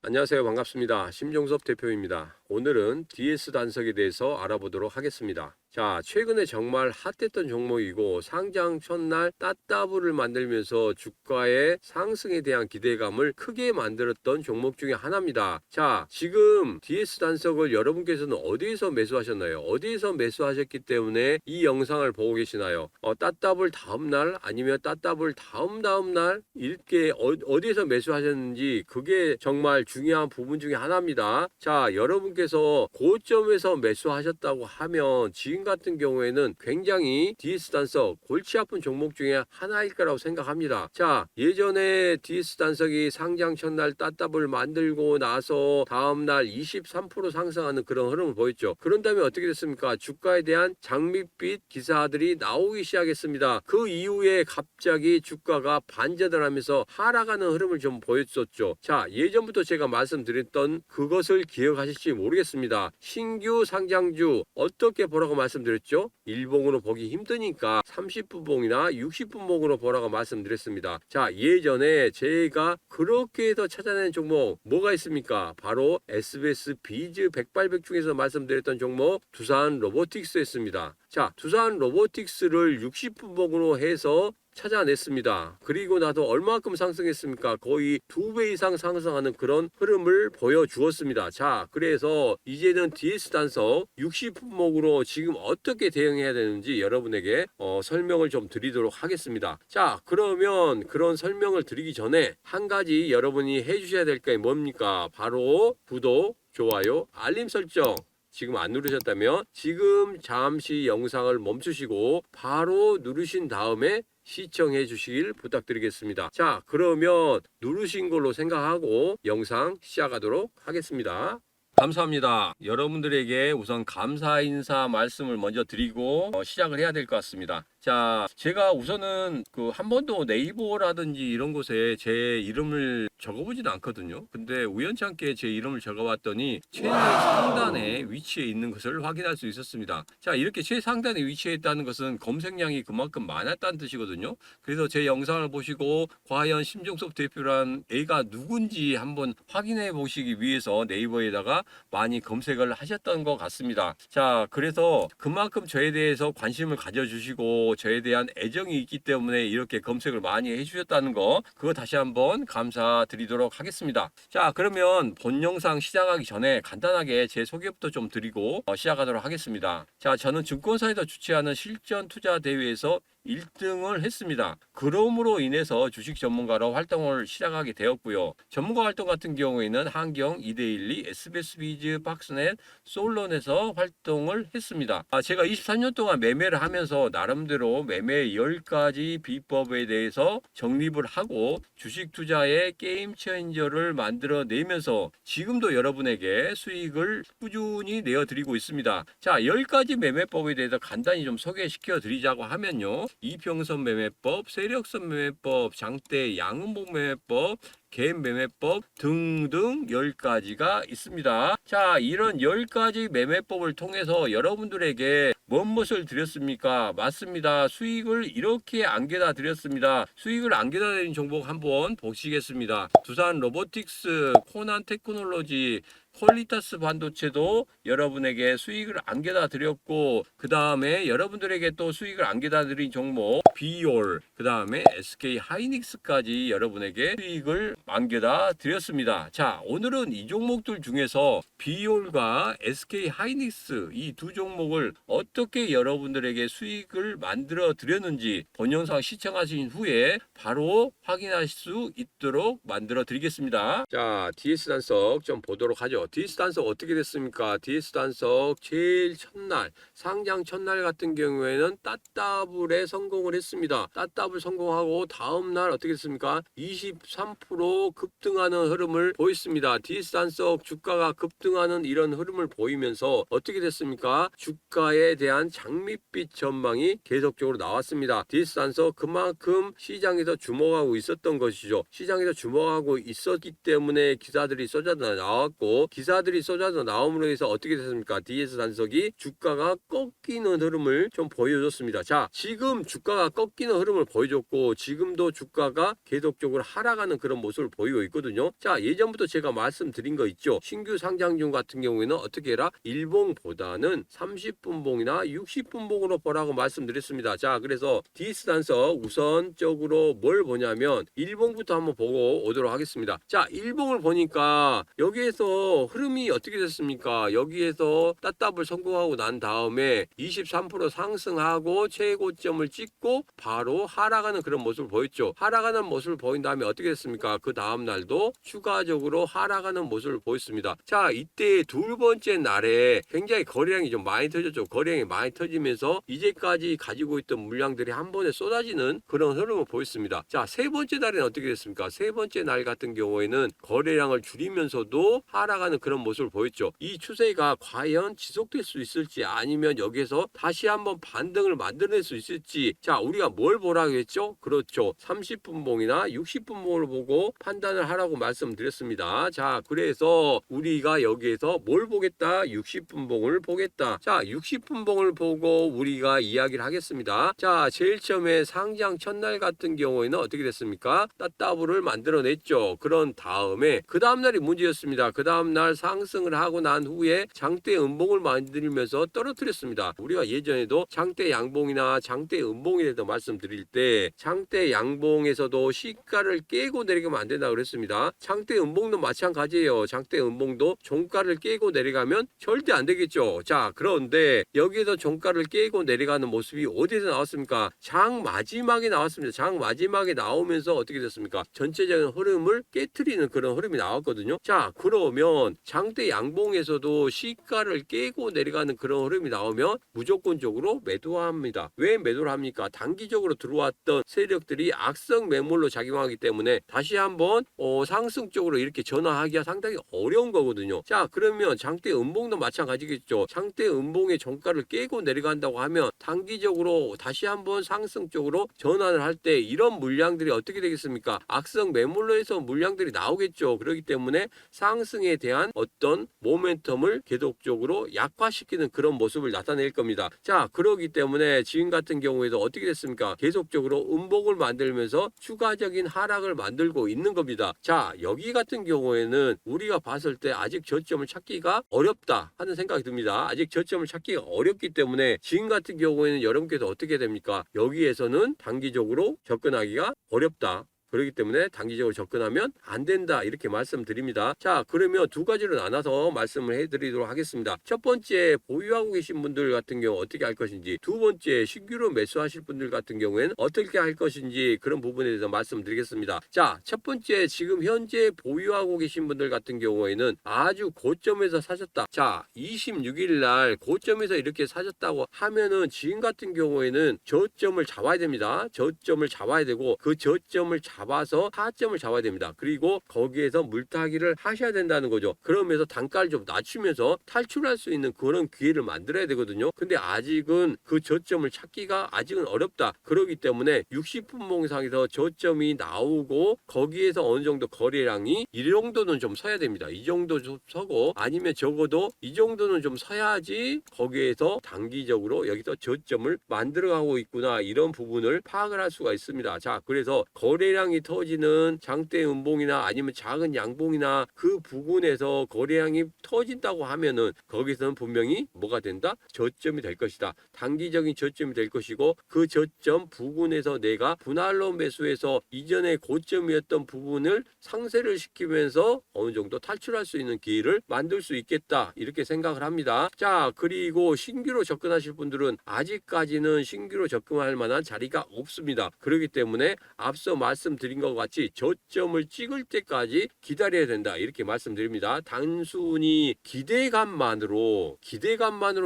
안녕하세요. 반갑습니다. 심종섭 대표입니다. 오늘은 DS 단석에 대해서 알아보도록 하겠습니다. 자, 최근에 정말 핫했던 종목이고 상장 첫날 따따블을 만들면서 주가의 상승에 대한 기대감을 크게 만들었던 종목 중에 하나입니다. 자, 지금 DS 단석을 여러분께서는 어디에서 매수하셨나요? 어디에서 매수하셨기 때문에 이 영상을 보고 계시나요? 따따블 다음날 아니면 따따블 다음 날 이렇게 어디에서 매수하셨는지 그게 정말 중요한 부분 중에 하나입니다. 자, 여러분께서 고점에서 매수하셨다고 하면 지금 같은 경우에는 굉장히 DS 단석 골치 아픈 종목 중에 하나일 거라고 생각합니다. 자, 예전에 DS 단석이 상장 첫날 따따블 만들고 나서 다음날 23% 상승하는 그런 흐름을 보였죠. 그런 다음에 어떻게 됐습니까? 주가에 대한 장밋빛 기사들이 나오기 시작했습니다. 그 이후에 갑자기 주가가 반전을 하면서 하락하는 흐름을 좀 보였었죠. 자, 예전부터 제가 말씀드렸던 그것을 기억하실지 모르겠습니다. 신규 상장주 어떻게 보라고 말씀드렸죠? 일봉으로 보기 힘드니까 30분봉이나 60분봉으로 보라고 말씀드렸습니다. 자, 예전에 제가 그렇게 해서 찾아낸 종목 뭐가 있습니까? 바로 SBS 비즈 백발백 중에서 말씀드렸던 종목 두산 로보틱스였습니다. 자, 두산 로보틱스를 60분봉으로 해서 찾아냈습니다. 그리고 나도 얼마큼 상승했습니까? 거의 2배 이상 상승하는 그런 흐름을 보여주었습니다. 자, 그래서 이제는 DS 단석 60분목으로 지금 어떻게 대응해야 되는지 여러분에게 설명을 좀 드리도록 하겠습니다. 자, 그러면 그런 설명을 드리기 전에 한 가지 여러분이 해주셔야 될 게 뭡니까? 바로 구독, 좋아요, 알림 설정. 지금 안 누르셨다면 지금 잠시 영상을 멈추시고 바로 누르신 다음에 시청해 주시길 부탁드리겠습니다. 자, 그러면 누르신 걸로 생각하고 영상 시작하도록 하겠습니다. 감사합니다. 여러분들에게 우선 감사 인사 말씀을 먼저 드리고 시작을 해야 될 것 같습니다. 자, 제가 우선은 한 번도 네이버라든지 이런 곳에 제 이름을 적어보지는 않거든요. 근데 우연치 않게 제 이름을 적어봤더니 최상단에 위치해 있는 것을 확인할 수 있었습니다. 자, 이렇게 최상단에 위치해 있다는 것은 검색량이 그만큼 많았다는 뜻이거든요. 그래서 제 영상을 보시고 과연 심종섭 대표란 애가 누군지 한번 확인해 보시기 위해서 네이버에다가 많이 검색을 하셨던 것 같습니다. 자, 그래서 그만큼 저에 대해서 관심을 가져주시고 저에 대한 애정이 있기 때문에 이렇게 검색을 많이 해주셨다는 거, 그거 다시 한번 감사드리도록 하겠습니다. 자, 그러면 본 영상 시작하기 전에 간단하게 제 소개부터 좀 드리고 시작하도록 하겠습니다. 자, 저는 증권사에서 주최하는 실전 투자 대회에서 1등을 했습니다. 그럼으로 인해서 주식 전문가로 활동을 시작하게 되었고요. 전문가 활동 같은 경우에는 한경, 이데일리, SBS 비즈, 박스넷, 솔론에서 활동을 했습니다. 제가 23년 동안 매매를 하면서 나름대로 매매 10가지 비법에 대해서 정립을 하고 주식 투자의 게임 체인저를 만들어내면서 지금도 여러분에게 수익을 꾸준히 내어드리고 있습니다. 자, 10가지 매매법에 대해서 간단히 좀 소개시켜 드리자고 하면요. 이평선 매매법, 세력선 매매법, 장대 양음봉 매매법, 갭 매매법 등등 10가지가 있습니다. 자, 이런 10가지 매매법을 통해서 여러분들에게 무엇을 드렸습니까? 맞습니다. 수익을 이렇게 안겨다 드렸습니다. 수익을 안겨다 드린 종목 한번 보시겠습니다. 두산 로보틱스, 코난 테크놀로지, 퀄리타스 반도체도 여러분에게 수익을 안겨다 드렸고, 그 다음에 여러분들에게 또 수익을 안겨다 드린 종목 비올, 그 다음에 SK 하이닉스까지 여러분에게 수익을 안겨다 드렸습니다. 자, 오늘은 이 종목들 중에서 비올과 SK 하이닉스 이 두 종목을 어떻게 여러분들에게 수익을 만들어 드렸는지 본 영상 시청하신 후에 바로 확인하실 수 있도록 만들어 드리겠습니다. 자, DS 단석 좀 보도록 하죠. DS 단석 어떻게 됐습니까? DS 단석 제일 첫날 상장 첫날 같은 경우에는 따따블에 성공을 했습니다. 따따블 성공하고 다음날 어떻게 됐습니까? 23% 급등하는 흐름을 보였습니다. DS 단석 주가가 급등하는 이런 흐름을 보이면서 어떻게 됐습니까? 주가에 대한 장밋빛 전망이 계속적으로 나왔습니다. DS 단석 그만큼 시장에서 주목하고 있었던 것이죠. 시장에서 주목하고 있었기 때문에 기사들이 쏟아져 나왔고, 기사들이 쏟아져 나옴으로 해서 어떻게 됐습니까? DS 단석이 주가가 꺾이는 흐름을 좀 보여줬습니다. 자, 지금 주가가 꺾이는 흐름을 보여줬고 지금도 주가가 계속적으로 하락하는 그런 모습 모습을 보이고 있거든요. 자, 예전부터 제가 말씀드린 거 있죠. 신규 상장중 같은 경우에는 어떻게 해라? 일봉보다는 30분봉이나 60분봉으로 보라고 말씀드렸습니다. 자, 그래서 DS 단석 우선적으로 뭘 보냐면 일봉부터 한번 보고 오도록 하겠습니다. 자, 일봉을 보니까 여기에서 흐름이 어떻게 됐습니까? 여기에서 따따블 성공하고 난 다음에 23% 상승하고 최고점을 찍고 바로 하락하는 그런 모습을 보였죠. 하락하는 모습을 보인 다음에 어떻게 됐습니까? 그 다음 날도 추가적으로 하락하는 모습을 보였습니다. 자, 이때 두 번째 날에 굉장히 거래량이 좀 많이 터졌죠. 거래량이 많이 터지면서 이제까지 가지고 있던 물량들이 한 번에 쏟아지는 그런 흐름을 보였습니다. 자, 세 번째 날에는 어떻게 됐습니까? 세 번째 날 같은 경우에는 거래량을 줄이면서도 하락하는 그런 모습을 보였죠. 이 추세가 과연 지속될 수 있을지 아니면 여기에서 다시 한번 반등을 만들어낼 수 있을지. 자, 우리가 뭘 보라고 했죠? 그렇죠. 30분봉이나 60분봉을 보고 판단을 하라고 말씀드렸습니다. 자, 그래서 우리가 여기에서 뭘 보겠다? 60분봉을 보겠다. 자, 60분봉을 보고 우리가 이야기를 하겠습니다. 자, 제일 처음에 상장 첫날 같은 경우에는 어떻게 됐습니까? 따따블을 만들어냈죠. 그런 다음에 그 다음날이 문제였습니다. 그 다음날 상승을 하고 난 후에 장대 음봉을 만들면서 떨어뜨렸습니다. 우리가 예전에도 장대 양봉이나 장대 음봉에 대해서 말씀드릴 때 장대 양봉에서도 시가를 깨고 내려가면 안 된다고 그랬습니다. 장대 음봉도 마찬가지예요. 장대 음봉도 종가를 깨고 내려가면 절대 안 되겠죠. 자, 그런데 여기에서 종가를 깨고 내려가는 모습이 어디서 나왔습니까? 장 마지막에 나왔습니다. 장 마지막에 나오면서 어떻게 됐습니까? 전체적인 흐름을 깨트리는 그런 흐름이 나왔거든요. 자, 그러면 장대 양봉에서도 시가를 깨고 내려가는 그런 흐름이 나오면 무조건적으로 매도합니다. 왜 매도를 합니까? 단기적으로 들어왔던 세력들이 악성 매물로 작용하기 때문에 다시 한번 상승 쪽으로 이렇게 전환하기가 상당히 어려운 거거든요. 자, 그러면 장대 음봉도 마찬가지겠죠. 장대 음봉의 종가를 깨고 내려간다고 하면 단기적으로 다시 한번 상승 쪽으로 전환을 할 때 이런 물량들이 어떻게 되겠습니까? 악성 매물로 해서 물량들이 나오겠죠. 그렇기 때문에 상승에 대한 어떤 모멘텀을 계속적으로 약화시키는 그런 모습을 나타낼 겁니다. 자, 그러기 때문에 지금 같은 경우에도 어떻게 됐습니까? 계속적으로 음봉을 만들면서 추가적인 하락을 만들고 있는 겁니다. 자, 여기 같은 경우에는 우리가 봤을 때 아직 저점을 찾기가 어렵다 하는 생각이 듭니다. 아직 저점을 찾기가 어렵기 때문에 지금 같은 경우에는 여러분께서 어떻게 됩니까? 여기에서는 단기적으로 접근하기가 어렵다. 그렇기 때문에 단기적으로 접근하면 안 된다 이렇게 말씀드립니다. 자, 그러면 두 가지로 나눠서 말씀을 해드리도록 하겠습니다. 첫 번째, 보유하고 계신 분들 같은 경우 어떻게 할 것인지, 두 번째, 신규로 매수하실 분들 같은 경우에는 어떻게 할 것인지 그런 부분에 대해서 말씀드리겠습니다. 자, 첫 번째, 지금 현재 보유하고 계신 분들 같은 경우에는 아주 고점에서 사셨다. 자, 26일 날 고점에서 이렇게 사셨다고 하면은 지금 같은 경우에는 저점을 잡아야 됩니다. 저점을 잡아야 되고 그 저점을 잡아서 타점을 잡아야 됩니다. 그리고 거기에서 물타기를 하셔야 된다는 거죠. 그러면서 단가를 좀 낮추면서 탈출할 수 있는 그런 기회를 만들어야 되거든요. 근데 아직은 그 저점을 찾기가 아직은 어렵다. 그렇기 때문에 60분봉상에서 저점이 나오고 거기에서 어느 정도 거래량이 이 정도는 좀 서야 됩니다. 이 정도 좀 서고 아니면 적어도 이 정도는 좀 서야지 거기에서 단기적으로 여기서 저점을 만들어가고 있구나 이런 부분을 파악을 할 수가 있습니다. 자, 그래서 거래량이 터지는 장대 음봉이나 아니면 작은 양봉이나 그 부분에서 거래량이 터진다고 하면은 거기서는 분명히 뭐가 된다? 저점이 될 것이다. 단기적인 저점이 될 것이고 그 저점 부근에서 내가 분할로 매수해서 이전에 고점이었던 부분을 상쇄를 시키면서 어느 정도 탈출할 수 있는 기회를 만들 수 있겠다 이렇게 생각을 합니다. 자, 그리고 신규로 접근하실 분들은 아직까지는 신규로 접근할 만한 자리가 없습니다. 그렇기 때문에 앞서 말씀드린 것 같이 저점을 찍을 때까지 기다려야 된다 이렇게 말씀드립니다. 단순히 기대감만으로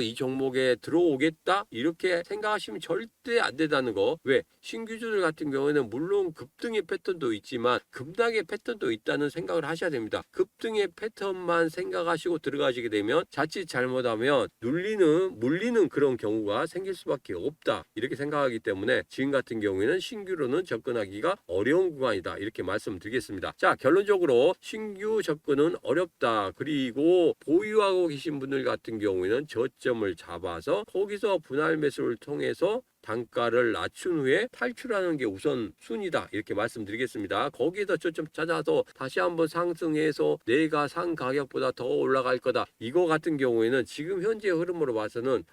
이 종목에 들어오겠다 이렇게 생각하시면 절대 안 된다는 거. 왜? 신규주들 같은 경우에는 물론 급등의 패턴도 있지만 급락의 패턴도 있다는 생각을 하셔야 됩니다. 급등의 패턴만 생각하시고 들어가시게 되면 자칫 잘못하면 물리는 그런 경우가 생길 수밖에 없다 이렇게 생각하기 때문에 지금 같은 경우에는 신규로는 접근하기가 어려운 구간이다 이렇게 말씀드리겠습니다. 자, 결론적으로 신규 접근은 어렵다. 그리고 보유하고 계신 분들 같은 경우에는 저점을 잡아서 거기서 분할 매수를 통해서 단가를 낮춘 후에 탈출하는 게 우선 순이다 이렇게 말씀드리겠습니다. 거기에다 초점 찾아서 다시 한번 상승해서 내가 산 가격보다 더 올라갈 거다, 이거 같은 경우에는 지금 현재 흐름으로 봐서는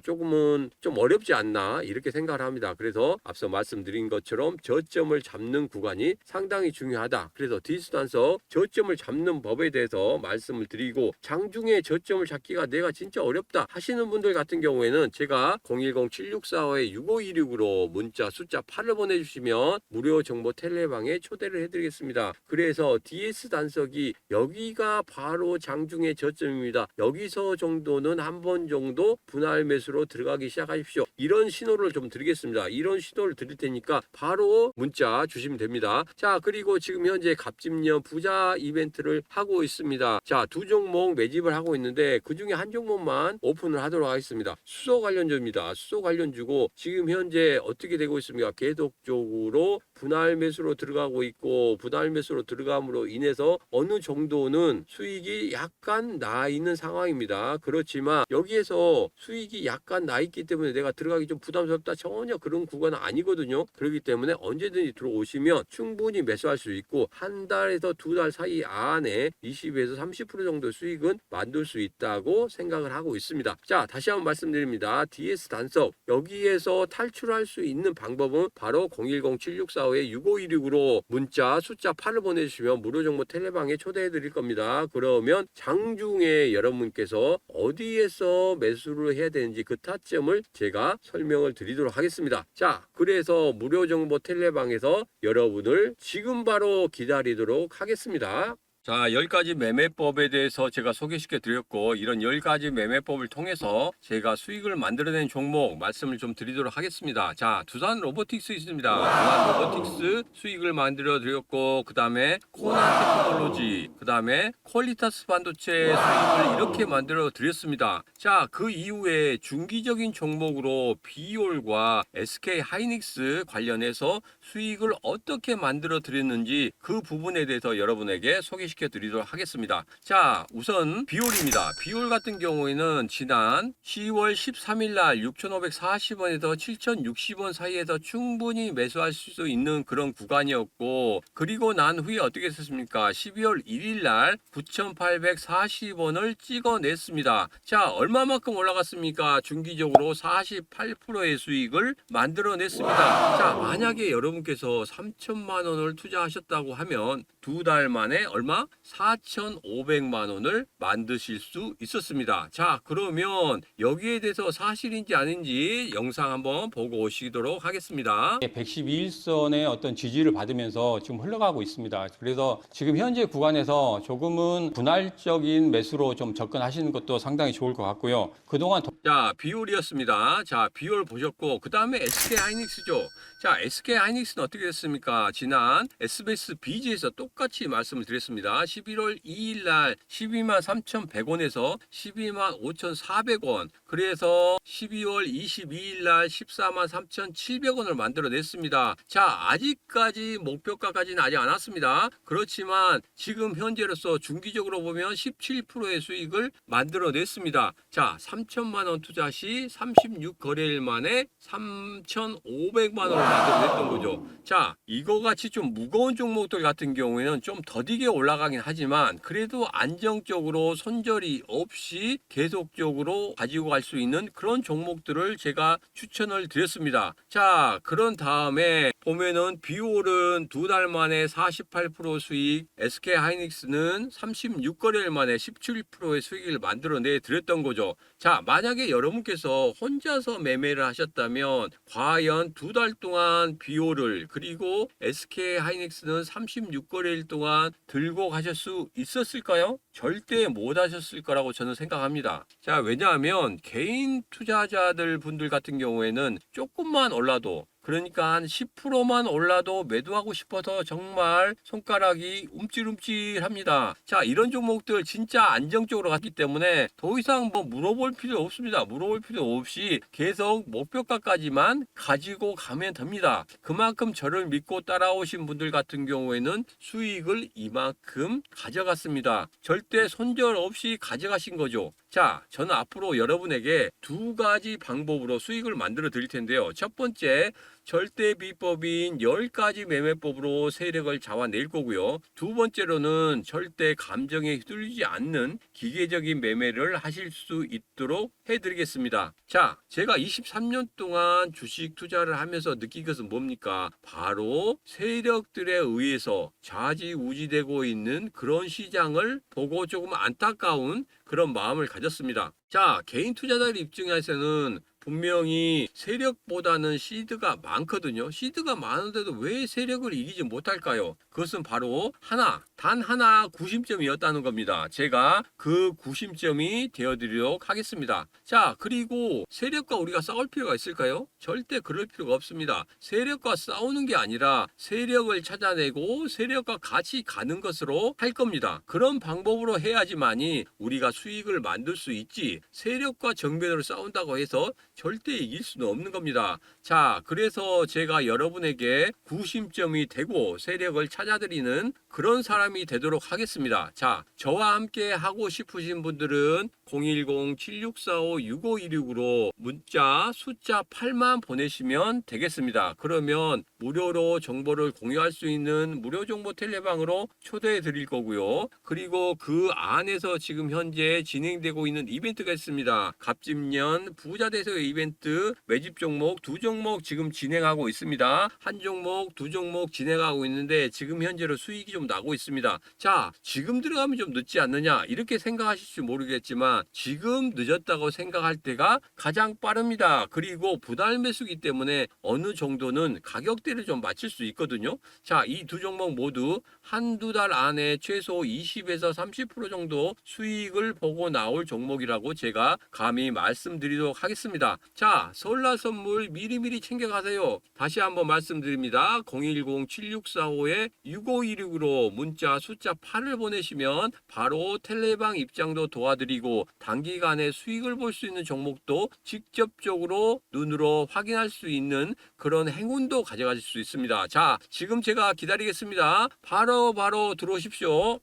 조금은 좀 어렵지 않나 이렇게 생각을 합니다. 그래서 앞서 말씀드린 것처럼 저점을 잡는 구간이 상당히 중요하다. 그래서 디스 단석 저점을 잡는 법에 대해서 말씀을 드리고, 장중에 저점을 잡기가 내가 진짜 어렵다 하시는 분들 같은 경우에는 제가 010-7645-6526으로 문자 숫자 8을 보내주시면 무료 정보 텔레방에 초대를 해드리겠습니다. 그래서 DS 단석이 여기가 바로 장중의 저점입니다. 여기서 정도는 한 번 정도 분할 매수로 들어가기 시작하십시오, 이런 신호를 좀 드리겠습니다. 이런 신호를 드릴 테니까 바로 문자 주시면 됩니다. 자, 그리고 지금 현재 갑집년 부자 이벤트를 하고 있습니다. 자, 두 종목 매집을 하고 있는데 그 중에 한 종목만 오픈을 하도록 하겠습니다. 수소 관련주입니다. 수소 관련주고 지금 현재 어떻게 되고 있습니까? 계속적으로 분할 매수로 들어가고 있고, 분할 매수로 들어감으로 인해서 어느 정도는 수익이 약간 나 있는 상황입니다. 그렇지만 여기에서 수익이 약간 나 있기 때문에 내가 들어가기 좀 부담스럽다, 전혀 그런 구간은 아니거든요. 그렇기 때문에 언제든지 들어오시면 충분히 매수할 수 있고, 한 달에서 두 달 사이 안에 20에서 30% 정도 수익은 만들 수 있다고 생각을 하고 있습니다. 자, 다시 한번 말씀드립니다. DS 단석 여기에서 탈출할 수 있는 방법은 바로 010-7645-6526으로 문자 숫자 8을 보내주시면 무료 정보 텔레방에 초대해 드릴 겁니다. 그러면 장중에 여러분께서 어디에서 매수를 해야 되는지 그 타점을 제가 설명을 드리도록 하겠습니다. 자, 그래서 무료 정보 텔레방에서 여러분을 지금 바로 기다리도록 하겠습니다. 자, 10가지 매매법에 대해서 제가 소개시켜 드렸고, 이런 10가지 매매법을 통해서 제가 수익을 만들어낸 종목 말씀을 좀 드리도록 하겠습니다. 자, 두산 로보틱스 있습니다. 두산 로보틱스 수익을 만들어 드렸고, 그 다음에 코난 테크놀로지, 그 다음에 퀄리타스 반도체 수익을 이렇게 만들어 드렸습니다. 자, 그 이후에 중기적인 종목으로 비올과 SK 하이닉스 관련해서 수익을 어떻게 만들어 드렸는지 그 부분에 대해서 여러분에게 소개시켜 드리도록 하겠습니다. 자, 우선 비올입니다. 비올 같은 경우에는 지난 10월 13일 날 6,540원에서 7,060원 사이에서 충분히 매수할 수 있는 그런 구간이었고, 그리고 난 후에 어떻게 했습니까? 12월 1일 날 9,840원을 찍어냈습니다. 자, 얼마만큼 올라갔습니까? 중기적으로 48%의 수익을 만들어냈습니다. 자, 만약에 여러분께서 3천만 원을 투자하셨다고 하면 두 달 만에 얼마? 4,500만 원을 만드실 수 있었습니다. 자, 그러면 여기에 대해서 사실인지 아닌지 영상 한번 보고 오시도록 하겠습니다. 112일선의 어떤 지지를 받으면서 지금 흘러가고 있습니다. 그래서 지금 현재 구간에서 조금은 분할적인 매수로 좀 접근하시는 것도 상당히 좋을 것 같고요. 그동안 자, 비올이었습니다. 자, 비올 보셨고, 그 다음에 SK 하이닉스죠. 자, SK 하이닉스는 어떻게 됐습니까? 지난 SBS 비즈에서 똑같이 말씀을 드렸습니다. 11월 2일 날 12만 3,100원에서 12만 5,400원. 그래서 12월 22일 날 14만 3,700원을 만들어냈습니다. 자, 아직까지 목표가까지는 아직 안 왔습니다. 그렇지만 지금 현재로서 중기적으로 보면 17%의 수익을 만들어냈습니다. 자, 3천만 원 투자 시 36거래일 만에 3,500만 원을 만들어냈던 거죠. 자, 이거 같이 좀 무거운 종목들 같은 경우에는 좀 더디게 올라가긴 하지만 그래도 안정적으로 손절이 없이 계속적으로 가지고 갈 수 있는 그런 종목들을 제가 추천을 드렸습니다. 자, 그런 다음에 보면은 비올은 두 달 만에 48% 수익, SK 하이닉스는 36거래일 만에 17%의 수익을 만들어내 드렸던 거죠. 자, 만약에 여러분께서 혼자서 매매를 하셨다면 과연 두 달 동안 비올을, 그리고 SK 하이닉스는 36거래일 동안 들고 가실 수 있었을까요? 절대 못 하셨을 거라고 저는 생각합니다. 자, 왜냐하면 개인 투자자들 분들 같은 경우에는 조금만 올라도, 그러니까 한 10%만 올라도 매도하고 싶어서 정말 손가락이 움찔움찔합니다. 자, 이런 종목들 진짜 안정적으로 갔기 때문에 더 이상 뭐 물어볼 필요 없습니다. 물어볼 필요 없이 계속 목표가까지만 가지고 가면 됩니다. 그만큼 저를 믿고 따라오신 분들 같은 경우에는 수익을 이만큼 가져갔습니다. 절대 손절 없이 가져가신 거죠. 자, 저는 앞으로 여러분에게 두 가지 방법으로 수익을 만들어 드릴 텐데요. 첫 번째, 절대 비법인 10가지 매매법으로 세력을 잡아낼 거고요. 두 번째로는 절대 감정에 휘둘리지 않는 기계적인 매매를 하실 수 있도록 해드리겠습니다. 자, 제가 23년 동안 주식 투자를 하면서 느낀 것은 뭡니까? 바로 세력들에 의해서 좌지우지되고 있는 그런 시장을 보고 조금 안타까운 그런 마음을 가졌습니다. 자, 개인 투자자들 입장에서는 분명히 세력보다는 시드가 많거든요. 시드가 많은데도 왜 세력을 이기지 못할까요? 그것은 바로 단 하나 구심점이었다는 겁니다. 제가 그 구심점이 되어드리도록 하겠습니다. 자, 그리고 세력과 우리가 싸울 필요가 있을까요? 절대 그럴 필요가 없습니다. 세력과 싸우는 게 아니라 세력을 찾아내고 세력과 같이 가는 것으로 할 겁니다. 그런 방법으로 해야지만이 우리가 수익을 만들 수 있지, 세력과 정면으로 싸운다고 해서 절대 이길 수는 없는 겁니다. 자, 그래서 제가 여러분에게 구심점이 되고 세력을 찾아드리는 그런 사람이 되도록 하겠습니다. 자, 저와 함께 하고 싶으신 분들은 010-7645-6526으로 문자 숫자 8만 보내시면 되겠습니다. 그러면 무료로 정보를 공유할 수 있는 무료 정보 텔레방으로 초대해 드릴 거고요. 그리고 그 안에서 지금 현재 진행되고 있는 이벤트가 있습니다. 갑진년 부자 대세의 이벤트, 매집 종목 두 종목 지금 진행하고 있습니다. 한 종목, 두 종목 진행하고 있는데 지금 현재로 수익이 좀 나고 있습니다. 자, 지금 들어가면 좀 늦지 않느냐 이렇게 생각하실지 모르겠지만 지금 늦었다고 생각할 때가 가장 빠릅니다. 그리고 분할 매수기 때문에 어느 정도는 가격대를 좀 맞출 수 있거든요. 자, 이 두 종목 모두 한두 달 안에 최소 20에서 30% 정도 수익을 보고 나올 종목이라고 제가 감히 말씀드리도록 하겠습니다. 자, 설날 선물 미리미리 챙겨가세요. 다시 한번 말씀드립니다. 010-7645-6526으로 문자 숫자 8을 보내시면 바로 텔레방 입장도 도와드리고 단기간에 수익을 볼 수 있는 종목도 직접적으로 눈으로 확인할 수 있는 그런 행운도 가져가실 수 있습니다. 자, 지금 제가 기다리겠습니다. 바로 들어오십시오.